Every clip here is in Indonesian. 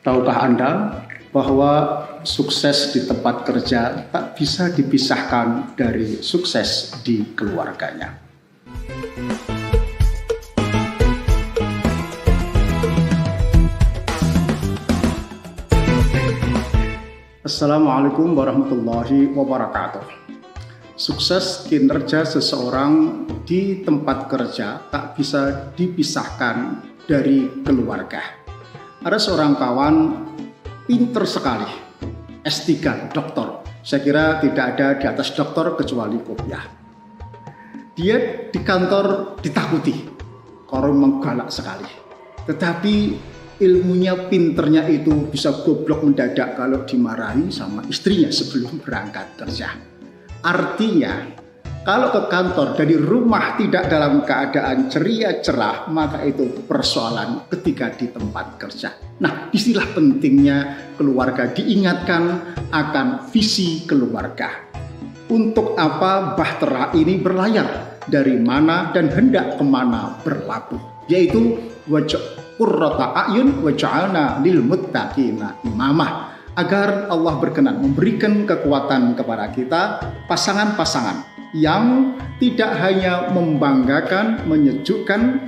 Tahukah Anda bahwa sukses di tempat kerja tak bisa dipisahkan dari sukses di keluarganya? Assalamualaikum warahmatullahi wabarakatuh. Sukses kinerja seseorang di tempat kerja tak bisa dipisahkan dari keluarga. Ada seorang kawan pinter sekali, S3, doktor. Saya kira tidak ada di atas doktor kecuali kopiah. Dia di kantor ditakuti, orang menggalak sekali. Tetapi ilmunya, pinternya itu bisa goblok mendadak kalau dimarahi sama istrinya sebelum berangkat kerja. Artinya, kalau ke kantor dari rumah tidak dalam keadaan ceria cerah, maka itu persoalan ketika di tempat kerja. Nah, disinilah pentingnya keluarga diingatkan akan visi keluarga. Untuk apa bahtera ini berlayar, dari mana dan hendak kemana berlabuh, yaitu qurrata a'yun wa ja'alna lil muttaqina imamah, agar Allah berkenan memberikan kekuatan kepada kita pasangan-pasangan yang tidak hanya membanggakan, menyejukkan,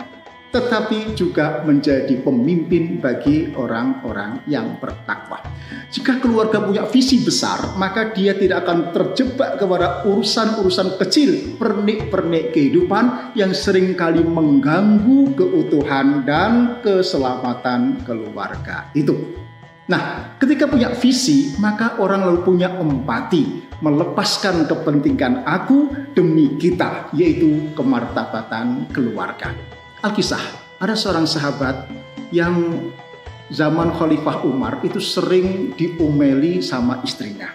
tetapi juga menjadi pemimpin bagi orang-orang yang bertakwa. Jika keluarga punya visi besar, maka dia tidak akan terjebak kepada urusan-urusan kecil, pernik-pernik kehidupan yang seringkali mengganggu keutuhan dan keselamatan keluarga itu. Nah, ketika punya visi, maka orang lalu punya empati, melepaskan kepentingan aku demi kita, yaitu kemartabatan keluarga. Alkisah, ada seorang sahabat yang zaman Khalifah Umar itu sering diomeli sama istrinya.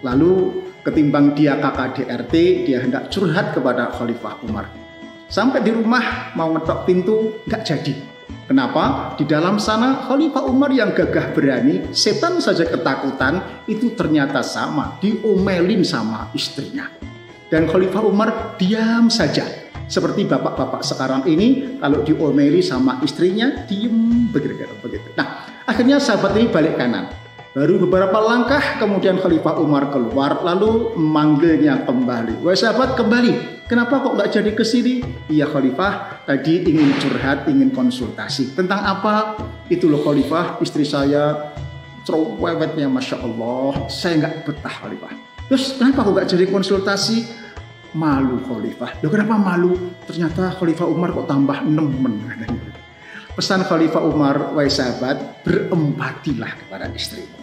Lalu ketimbang dia KKDRT, dia hendak curhat kepada Khalifah Umar. Sampai di rumah mau ngetok pintu, nggak jadi. Kenapa? Di dalam sana Khalifah Umar yang gagah berani, setan saja ketakutan, itu ternyata sama, diomelin sama istrinya. Dan Khalifah Umar diam saja. Seperti bapak-bapak sekarang ini, kalau diomeli sama istrinya, diem begitu. Nah, akhirnya sahabat ini balik kanan. Baru beberapa langkah, kemudian Khalifah Umar keluar, lalu memanggilnya kembali. Wahai sahabat, kembali. Kenapa kok nggak jadi ke sini? Iya Khalifah, tadi ingin curhat, ingin konsultasi. Tentang apa? Itu loh Khalifah, istri saya cerewetnya Masya Allah. Saya nggak betah Khalifah. Terus kenapa kok nggak jadi konsultasi? Malu Khalifah. Loh kenapa malu? Ternyata Khalifah Umar kok tambah nemen. Pesan Khalifah Umar, wahai sahabat, berempatilah kepada istrimu.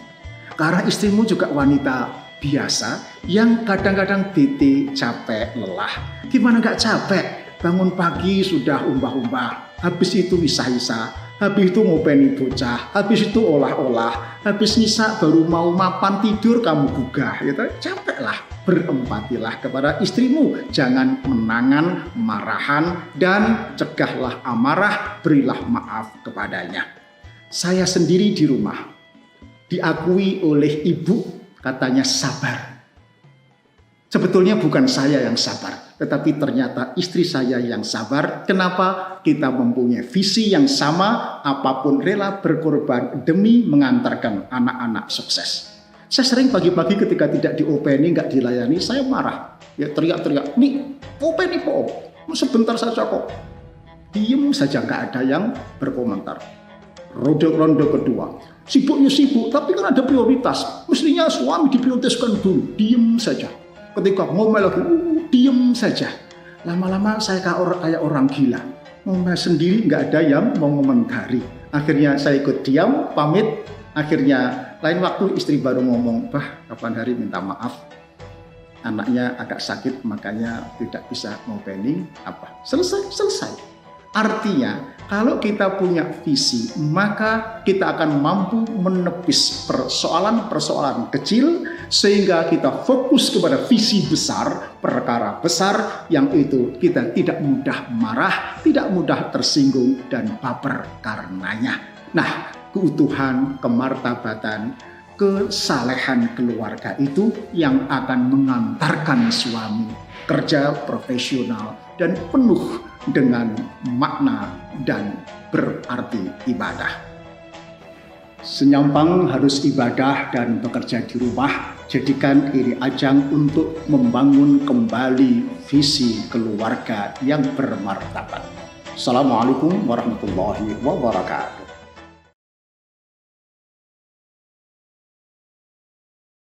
Karena istrimu juga wanita biasa yang kadang-kadang bete, capek, lelah. Gimana gak capek? Bangun pagi sudah umbah-umbah, habis itu isah-isah, habis itu ngopeni bocah, habis itu olah-olah, habis ngisa baru mau mapan tidur kamu gugah, gitu. Capek lah. Berempatilah kepada istrimu, jangan menangan, marahan, dan cegahlah amarah, berilah maaf kepadanya. Saya sendiri di rumah, diakui oleh ibu, katanya sabar. Sebetulnya bukan saya yang sabar, tetapi ternyata istri saya yang sabar. Kenapa? Kita mempunyai visi yang sama, apapun rela berkorban demi mengantarkan anak-anak sukses. Saya sering pagi-pagi ketika tidak diopeni, nggak dilayani, saya marah. Ya teriak-teriak, nih openi po, sebentar saja kok. Diem saja, nggak ada yang berkomentar. Ronde kedua, sibuknya sibuk, tapi kan ada prioritas. Mestinya suami diprioritaskan dulu, diem saja. Ketika ngomel lagi, diem saja. Lama-lama saya kayak orang gila. Ngomel sendiri, nggak ada yang mau komentari. Akhirnya saya ikut diam, pamit. Akhirnya lain waktu istri baru ngomong, bah kapan hari minta maaf, anaknya agak sakit makanya tidak bisa ngopeni apa. Selesai. Artinya kalau kita punya visi, maka kita akan mampu menepis persoalan-persoalan kecil sehingga kita fokus kepada visi besar, perkara besar yang itu kita tidak mudah marah, tidak mudah tersinggung dan baper karenanya. Nah, keutuhan, kemartabatan, kesalehan keluarga itu yang akan mengantarkan suami kerja profesional dan penuh dengan makna dan berarti ibadah. Senyampang harus ibadah dan bekerja di rumah, jadikan ini ajang untuk membangun kembali visi keluarga yang bermartabat. Assalamualaikum warahmatullahi wabarakatuh.